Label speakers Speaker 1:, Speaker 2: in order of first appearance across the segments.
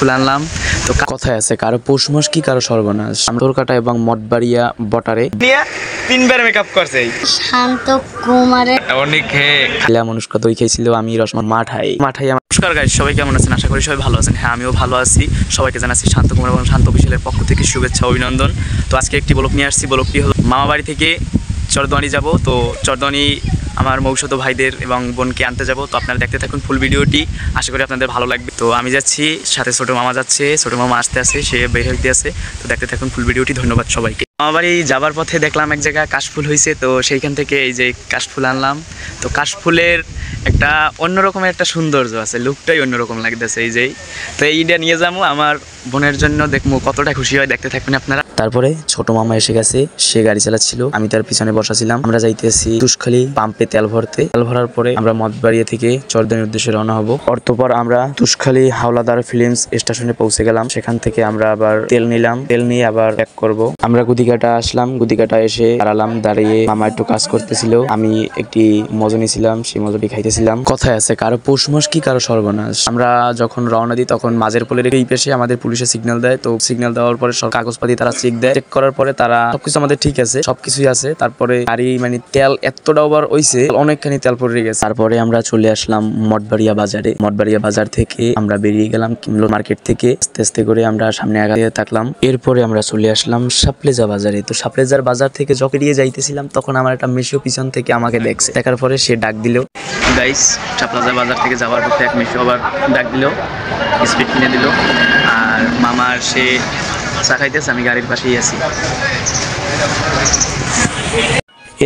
Speaker 1: ফুল আনলাম তো কথায় আছে কারো পৌষ মাস কি কারো সর্বনাশ। আমতরকাটা এবং মঠবাড়িয়া বটারে
Speaker 2: নিয়ে তিনবার মেকআপ করছে
Speaker 3: শান্ত কুমারের
Speaker 2: অনেক
Speaker 1: খেলা মনুষ্কা দই খেয়েছিল আমি রসমান মাঠাই
Speaker 2: নমস্কার গাইস, সবাই কেমন আছেন? আশা করি সবাই ভালো আছেন। হ্যাঁ, আমিও ভালো আছি। সবাইকে জানাচ্ছি শান্ত কুমার এবং শান্ত অফিসিয়ালের পক্ষ থেকে শুভেচ্ছা অভিনন্দন। তো আজকে একটি ব্লগ নিয়ে আসছি। ব্লগটি হলো মামা বাড়ি থেকে চরদোয়ানি যাব। তো চরদোয়ানি আমার মৌসুত ভাইদের এবং বোনকে আনতে যাব। তো আপনারা দেখতে থাকুন ফুল ভিডিওটি, আশা করি আপনাদের ভালো লাগবে। তো আমি যাচ্ছি, সাথে ছোটো মামা যাচ্ছে, ছোটো মামা আসতে আসে, সে বের হইতে আছে। তো দেখতে থাকুন ফুল ভিডিওটি। ধন্যবাদ সবাইকে। মামা বাড়ি যাবার পথে দেখলাম এক জায়গায় কাশফুল হয়েছে, তো সেইখান থেকে এই যে কাশফুল আনলাম। তো কাশফুলের একটা অন্যরকমের একটা সৌন্দর্য আছে, লুকটাই অন্যরকম লাগতেছে এই যেই। তো এইটা নিয়ে যাবো আমার বোনের জন্য, দেখবো কতটা খুশি হয়, দেখতে থাকবেন আপনারা।
Speaker 1: তারপরে ছোট মামা এসে গেছে, সে গাড়ি চালাচ্ছিল, আমি তার পিছনে বসাছিলাম। আমরা যাইতেছি তুষখালী পাম্পে তেল ভরতে। তেল ভরার পরে আমরা মঠবাড়িয়া থেকে চরদোয়ানির উদ্দেশ্যে রওনা হবো। অর্থপর আমরা তুষখালী হাওলাদার ফিল্মস স্টেশনে পৌঁছে গেলাম। সেখান থেকে আমরা আবার তেল নিলাম, তেল নিয়ে আবার ব্যাক করব। আমরা গুদিঘাটা আসলাম, গুদিঘাটা এসে দাঁড়ালাম। দাঁড়িয়ে মামা একটু কাজ করতেছিল, আমি একটি মজা নিয়েছিলাম, সেই মজাটি খাইতেছিলাম। কথায় আছে কারো পৌষ মাস কি কারো সর্বনাশ। আমরা যখন রওনা দিই তখন মাঝের পোলের এই পেশে আমাদের পুলিশে সিগন্যাল দেয়। তো সিগন্যাল দেওয়ার পরে সব কাগজপাতি তারা চেক দেয়। চেক করার পরে তারা সবকিছু আমাদের ঠিক আছে, সবকিছুই আছে। তারপরে গাড়ি মানে তেল এতটা ওভার হইছে, অনেকখানি তেল পড়ে গেছে। তারপরে আমরা চলে আসলাম মঠবাড়িয়া বাজারে। মঠবাড়িয়া বাজার থেকে আমরা বেরিয়ে গেলাম কিমলো মার্কেট থেকে। আস্তে আস্তে করে আমরা সামনে আগাতে থাকলাম। এরপরে আমরা চলে আসলাম সাপলেজা বাজারে। তো সাপলেজার বাজার থেকে যখন এড়িয়ে যাইতেছিলাম তখন আমার একটা মেশো পিছন থেকে আমাকে দেখছে। দেখার পরে সে ডাক দিল।
Speaker 2: গাইস, সাপলাজা বাজার থেকে যাওয়ার পথে এক মেশো আবার ডাক দিল, স্পিড কিনে দিল। আর মামার সে চা খাইতেছে, আমি গাড়ির পাশেই আছি।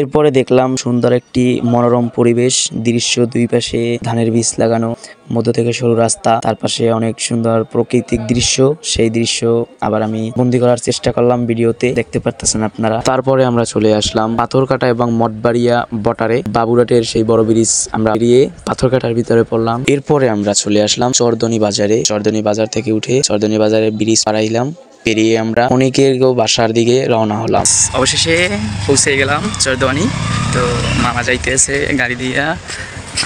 Speaker 1: এরপরে দেখলাম সুন্দর একটি মনোরম পরিবেশ দৃশ্য, দুই পাশে ধানের বীজ লাগানো, মধ্য থেকে সরু রাস্তা, তার পাশে অনেক সুন্দর প্রাকৃতিক দৃশ্য। সেই দৃশ্য আবার আমি বন্দি করার চেষ্টা করলাম ভিডিওতে, দেখতে পারতেছেন আপনারা। তারপরে আমরা চলে আসলাম পাথরকাটা এবং মঠবাড়িয়া বটারে। বাবুরাটের সেই বড় ব্রিজ আমরা বেরিয়ে পাথরকাটার ভিতরে পড়লাম। এরপরে আমরা চলে আসলাম চরদোয়ানি বাজারে। চরদোয়ানি বাজার থেকে উঠে চরদোয়ানি বাজারে ব্রিজ পাড়াইলাম, পেরিয়ে আমরা অনেকের বাসার দিকে রওনা হলাম।
Speaker 2: অবশেষে পৌঁছে গেলাম চরদোয়ানি। তো মামা যাইতেছে গাড়ি দিয়া,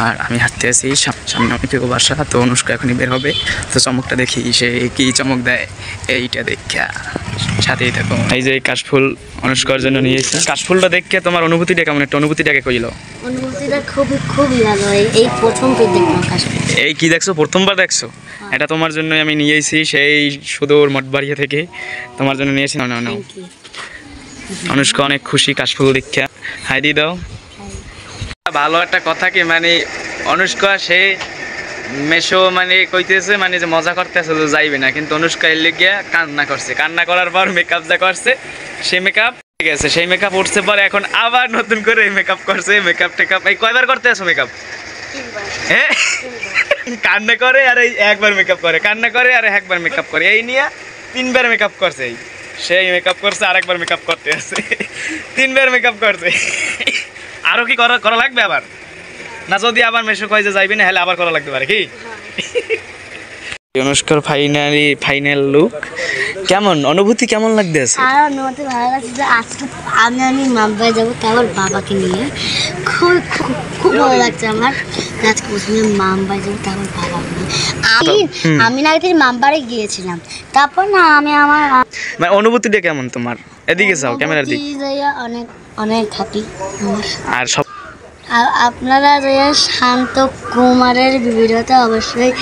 Speaker 2: আর আমি হাঁটতে আছি, সামনে অনেকের বাসা। তো অনুষ্কা এখনই বের হবে, তো চমকটা দেখি সে কি চমক দেয়, এইটা দেখা সাথেই থাকো। এই যে কাশফুল অনুষ্কার জন্য নিয়েছি। কাশফুলটা দেখে তোমার অনুভূতিটা কেমন? একটা অনুভূতিটাকে কইল।
Speaker 3: অনুভূতিটা খুবই ভালো। এই প্রথম দেখলাম কাশফুল।
Speaker 2: এই কি দেখছো? প্রথমবার দেখছো? এটা তোমার জন্য আমি নিয়েছি সেই সুদূর মঠবাড়িয়া থেকে, তোমার জন্য নিয়েছি। না অনুষ্কা অনেক খুশি কাশফুল দীক্ষা। হাই দি দাও। ভালো একটা কথা কি মানে অনুষ্কা সে মেশো মানে কইতেছে মানে যে মজা করতেছে তো যাইবে না, কিন্তু অনুষ্কা এলে গিয়া কান্না করছে। কান্না করার পর মেকআপ যা করছে, সে মেকআপ গেছে, সেই মেকআপ উঠছে পরে এখন আবার নতুন করে মেকআপ করছে। মেকআপ টেকআপ এই কয়বার করতে আছো মেকআপ? হ্যাঁ, কান্না করে আর এই একবার মেকআপ করে, কান্না করে আর একবার মেকআপ করে, এই নিয়ে তিনবার মেকআপ করছে। সেই মেকআপ করছে, আরেকবার মেকআপ করতে আছে, তিনবার মেকআপ করছে। আরো কি করা লাগবে আবার? না যদি আবার মেশো কয় যে যাইবি না, হলে আবার করা লাগতে পারে কি? অনুষ্কার ফাইনাল লুক কেমন? অনুভূতি কেমন লাগতেছে?
Speaker 3: আর অনুভূতি ভালো লাগছে যে আজকে আমি মামবাই যাবো, তারপর বাবাকে নিয়ে খুব ভালো লাগছে আমার। আজকে প্রথমে মামবাই যাবো, তারপর বাবাকে নিয়ে। আমি না একদিন মামবাড়ে গিয়েছিলাম, তারপর না আমি আমার
Speaker 2: মানে অনুভূতিটা কেমন তোমার? এদিকে যাও, ক্যামেরার দিকে।
Speaker 3: অনেক অনেক হ্যাপি
Speaker 2: আর সব
Speaker 3: আর আপনারা শান্ত কুমারের ভিডিওতে অবশ্যই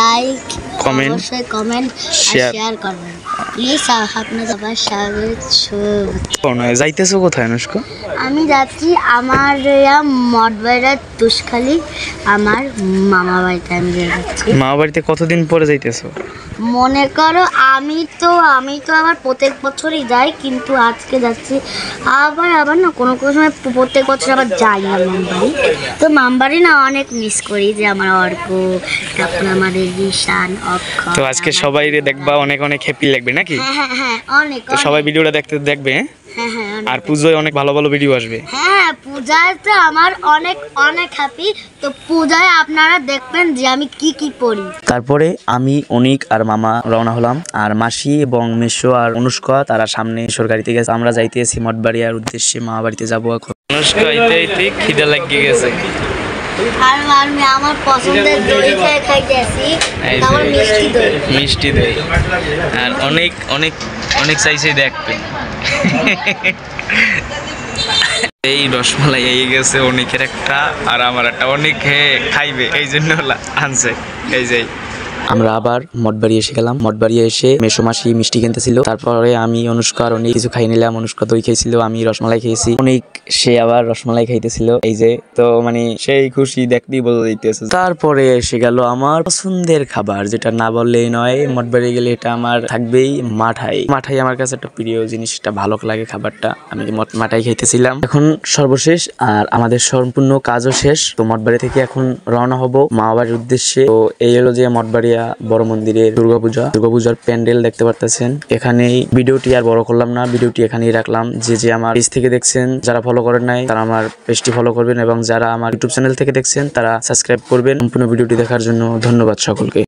Speaker 3: লাইক, কমেন্ট শেয়ার করবেন প্লিজ। আপনার সবার স্বাগত।
Speaker 2: যাইতেছো কোথায় অনুষ্কা?
Speaker 3: আমি যাচ্ছি আমার মঠবাড়িয়া তুষখালী, আমার মামা বাড়িতে আমি যাচ্ছি।
Speaker 2: মামা বাড়িতে কতদিন পরে যাইতেছো?
Speaker 3: মনে করো আমি তো আবার প্রত্যেক বছরই যাই, কিন্তু আজকে যাচ্ছি। আবার না কোনো সময় প্রত্যেক বছর আবার যাই না মামবাড়ি। তো মামবাড়ি না অনেক মিস করি, যে আমার অর্ক, তারপর আমাদের রিশান, অক্ষয়।
Speaker 2: তো আজকে সবাই দেখবা, অনেক হ্যাপি লাগবে নাকি?
Speaker 3: হ্যাঁ অনেক।
Speaker 2: তো সবাই ভিডিওটা দেখবে। আর পূজায় অনেক ভালো ভিডিও আসবে।
Speaker 3: হ্যাঁ, পূজায় তো আমার অনেক হ্যাপি। তো পূজায় আপনারা দেখবেন যে আমি কি পড়ি।
Speaker 1: তারপরে আমি অনিক আর মামা রওনা হলাম, আর মাসি এবং মেশো আর অনুষ্কা তারা সামনে মেশোর গাড়িতে গেছে। আমরা যাইতেছি মঠবাড়িয়ার উদ্দেশ্যে, মামা বাড়িতে যাবো এখন।
Speaker 2: অনুষ্কা খিদে লাগিয়ে গেছে,
Speaker 3: আর আমি আমার পছন্দের দই খাইতেছি,
Speaker 2: এই
Speaker 3: আমার
Speaker 2: যে
Speaker 3: মিষ্টি দই।
Speaker 2: মিষ্টি দই আর অনেক অনেক অনেক চাইছে দেখতে। এই রসমালাই এই গেছে অনেকের একটা আর আমার একটা, অনেক খাইবে এই জন্য আনছে। এই যে
Speaker 1: আমরা আবার মঠবাড়ি এসে গেলাম। মঠবাড়ি এসে মেসোমাসি মিষ্টি কিনতেছিল, তারপরে আমি অনুষ্কার অনেক কিছু খাই নিলাম। অনুষ্কা দই খেয়েছিল, আমি রসমালাই খেয়েছি, অনেক সে আবার রসমালাই খাইতেছিল। এই যে তো মানে সেই খুশি দেখতেই বোঝা যাইতেছে। তারপরে এসে গেল আমার পছন্দের খাবার, যেটা না বললেই নয়, মঠবাড়ি গেলে এটা আমার থাকবেই, মাঠাই। মাঠাই আমার কাছে একটা প্রিয় জিনিস, এটা ভালো লাগে খাবারটা, আমি মাঠাই খাইতেছিলাম। এখন সর্বশেষ আর আমাদের সম্পূর্ণ কাজও শেষ, তো মঠবাড়ি থেকে এখন রওনা হব মা বাবার উদ্দেশ্যে। তো এই হলো যে মঠবাড়িয়া বড় মন্দিরের দুর্গাপূজার প্যান্ডেল দেখতে পারতেছেন। এখানেই ভিডিওটি আর বড় করলাম না, ভিডিওটি এখানেই রাখলাম। যে আমার পেজ থেকে দেখছেন, যারা ফলো করেন নাই তারা আমার পেজটি ফলো করবেন, এবং যারা আমার ইউটিউব চ্যানেল থেকে দেখছেন তারা সাবস্ক্রাইব করবেন। সম্পূর্ণ ভিডিওটি দেখার জন্য ধন্যবাদ সকলকে।